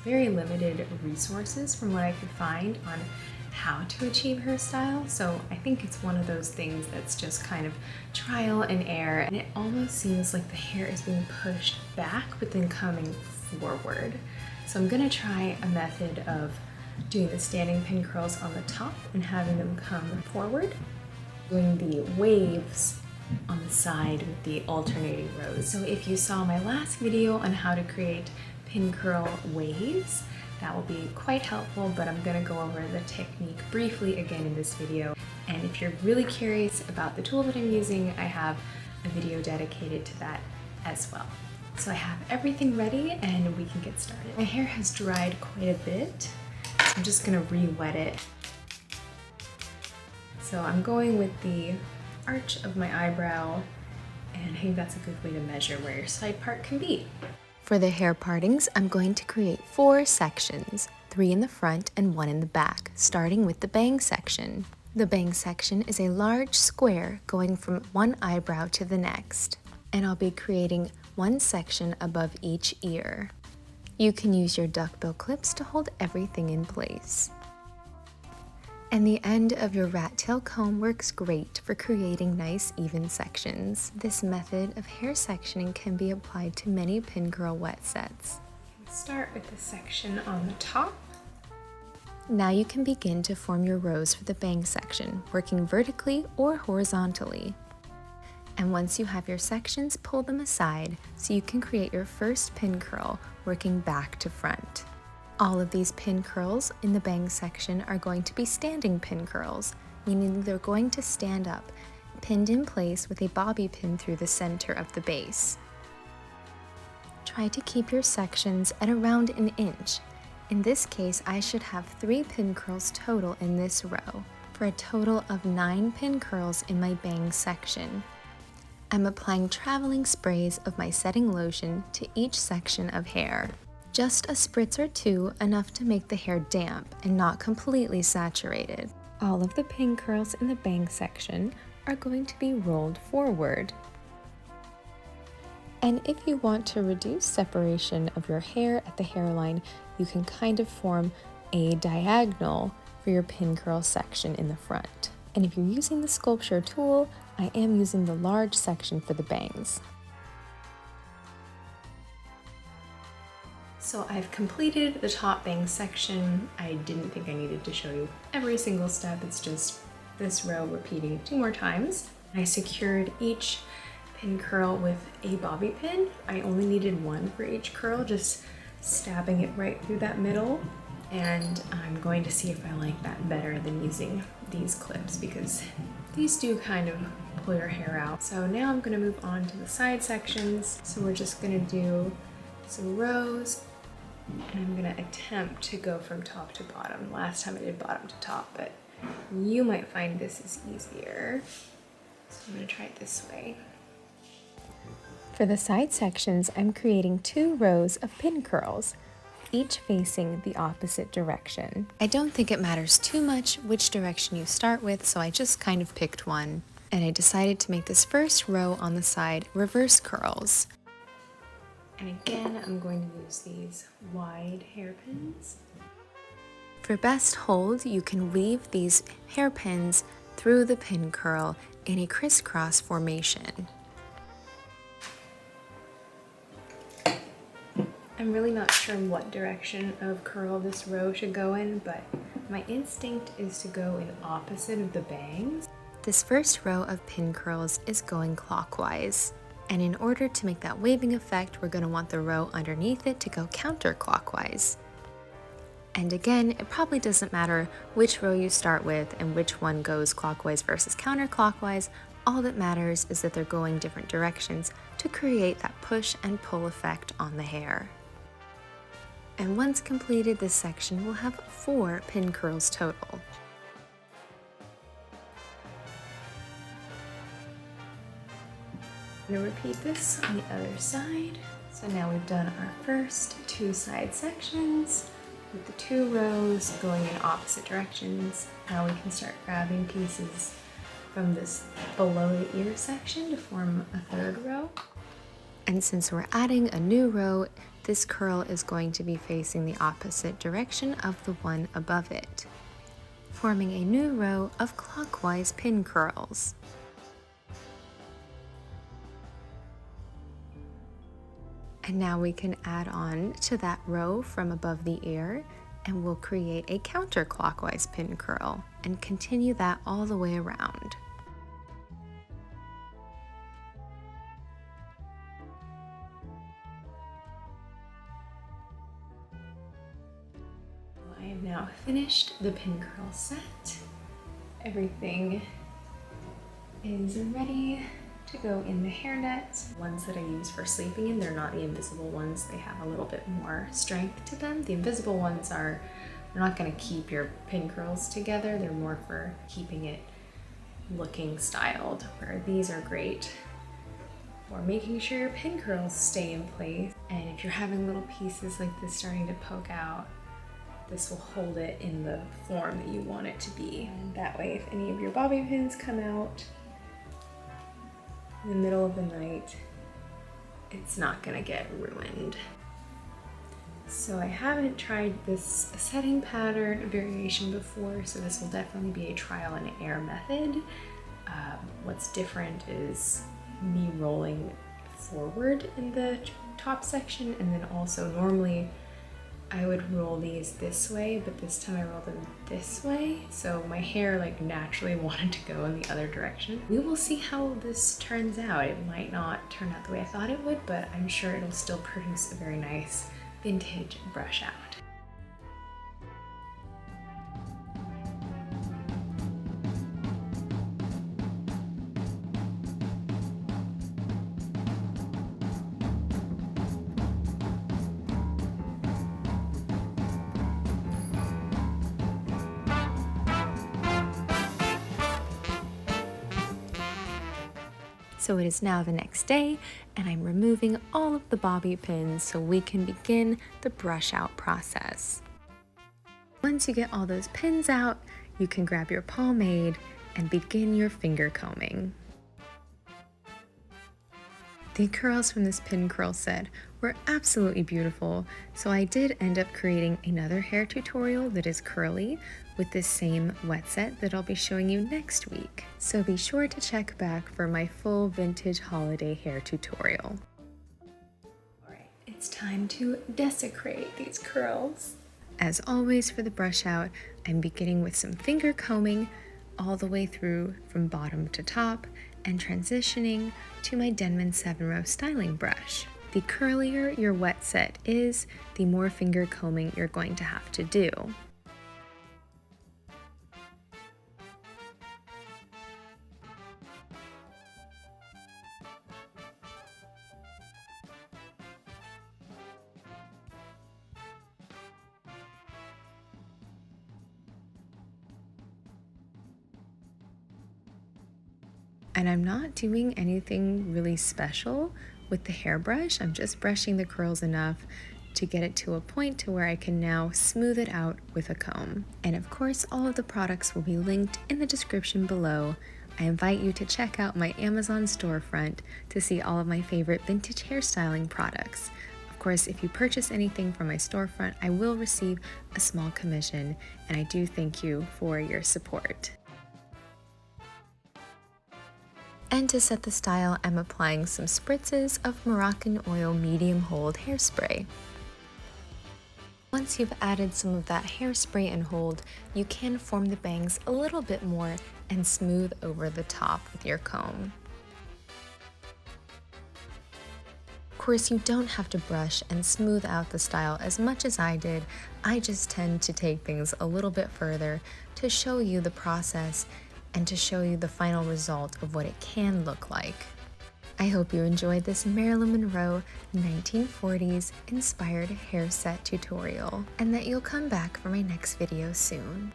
very limited resources from what I could find on how to achieve her style. So I think it's one of those things that's just kind of trial and error, and it almost seems like the hair is being pushed back but then coming forward. So I'm gonna try a method of doing the standing pin curls on the top and having them come forward, doing the waves on the side with the alternating rows. So if you saw my last video on how to create pin curl waves, that will be quite helpful, but I'm gonna go over the technique briefly again in this video. And if you're really curious about the tool that I'm using, I have a video dedicated to that as well. So I have everything ready and we can get started. My hair has dried quite a bit, so I'm just gonna re-wet it. So I'm going with the arch of my eyebrow, and I think that's a good way to measure where your side part can be. For the hair partings, I'm going to create 4 sections, 3 in the front and 1 in the back, starting with the bang section. The bang section is a large square going from one eyebrow to the next, and I'll be creating 1 section above each ear. You can use your duckbill clips to hold everything in place. And the end of your rat tail comb works great for creating nice even sections. This method of hair sectioning can be applied to many pin curl wet sets. Start with the section on the top. Now you can begin to form your rows for the bang section, working vertically or horizontally. And once you have your sections, pull them aside so you can create your first pin curl, working back to front. All of these pin curls in the bang section are going to be standing pin curls, meaning they're going to stand up, pinned in place with a bobby pin through the center of the base. Try to keep your sections at around an inch. In this case, I should have 3 pin curls total in this row, for a total of 9 pin curls in my bang section. I'm applying traveling sprays of my setting lotion to each section of hair. Just a spritz or 2, enough to make the hair damp and not completely saturated. All of the pin curls in the bang section are going to be rolled forward. And if you want to reduce separation of your hair at the hairline, you can kind of form a diagonal for your pin curl section in the front. And if you're using the sculpture tool, I am using the large section for the bangs. So I've completed the top bang section. I didn't think I needed to show you every single step. It's just this row repeating 2 more times. I secured each pin curl with a bobby pin. I only needed 1 for each curl, just stabbing it right through that middle. And I'm going to see if I like that better than using these clips, because these do kind of pull your hair out. So now I'm gonna move on to the side sections. So we're just gonna do some rows, and I'm gonna attempt to go from top to bottom. Last time I did bottom to top, but you might find this is easier. So I'm gonna try it this way. For the side sections, I'm creating 2 rows of pin curls, each facing the opposite direction. I don't think it matters too much which direction you start with, so I just kind of picked one. And I decided to make this first row on the side reverse curls. And again, I'm going to use these wide hairpins. For best hold, you can weave these hairpins through the pin curl in a crisscross formation. I'm really not sure what direction of curl this row should go in, but my instinct is to go in opposite of the bangs. This first row of pin curls is going clockwise. And in order to make that waving effect, we're going to want the row underneath it to go counterclockwise. And again, it probably doesn't matter which row you start with and which one goes clockwise versus counterclockwise. All that matters is that they're going different directions to create that push and pull effect on the hair. And once completed, this section will have 4 pin curls total. I'm going to repeat this on the other side. So now we've done our first 2 side sections with the 2 rows going in opposite directions. Now we can start grabbing pieces from this below the ear section to form a 3rd row. And since we're adding a new row, this curl is going to be facing the opposite direction of the one above it, forming a new row of clockwise pin curls. And now we can add on to that row from above the ear, and we'll create a counterclockwise pin curl and continue that all the way around. I have now finished the pin curl set. Everything is ready to go in the hairnet. Ones that I use for sleeping in, they're not the invisible ones. They have a little bit more strength to them. The invisible ones they're not going to keep your pin curls together. They're more for keeping it looking styled, where these are great for making sure your pin curls stay in place. And if you're having little pieces like this starting to poke out, this will hold it in the form that you want it to be. And that way, if any of your bobby pins come out in the middle of the night, it's not gonna get ruined. So I haven't tried this setting pattern variation before, so this will definitely be a trial and error method. What's different is me rolling forward in the top section, and then also normally I would roll these this way, but this time I rolled them this way, so my hair like naturally wanted to go in the other direction. We will see how this turns out. It might not turn out the way I thought it would, but I'm sure it'll still produce a very nice vintage brush out. So it is now the next day, and I'm removing all of the bobby pins so we can begin the brush out process. Once you get all those pins out, you can grab your pomade and begin your finger combing. The curls from this pin curl set were absolutely beautiful, so I did end up creating another hair tutorial that is curly with this same wet set that I'll be showing you next week. So be sure to check back for my full vintage holiday hair tutorial. Alright, it's time to desecrate these curls. As always for the brush out, I'm beginning with some finger combing all the way through from bottom to top and transitioning to my Denman 7-row styling brush. The curlier your wet set is, the more finger combing you're going to have to do. And I'm not doing anything really special with the hairbrush. I'm just brushing the curls enough to get it to a point to where I can now smooth it out with a comb. And of course, all of the products will be linked in the description below. I invite you to check out my Amazon storefront to see all of my favorite vintage hairstyling products. Of course, if you purchase anything from my storefront, I will receive a small commission, and I do thank you for your support. And to set the style, I'm applying some spritzes of Moroccan oil medium hold hairspray. Once you've added some of that hairspray and hold, you can form the bangs a little bit more and smooth over the top with your comb. Of course, you don't have to brush and smooth out the style as much as I did. I just tend to take things a little bit further to show you the process and to show you the final result of what it can look like. I hope you enjoyed this Marilyn Monroe 1940s inspired hair set tutorial, and that you'll come back for my next video soon.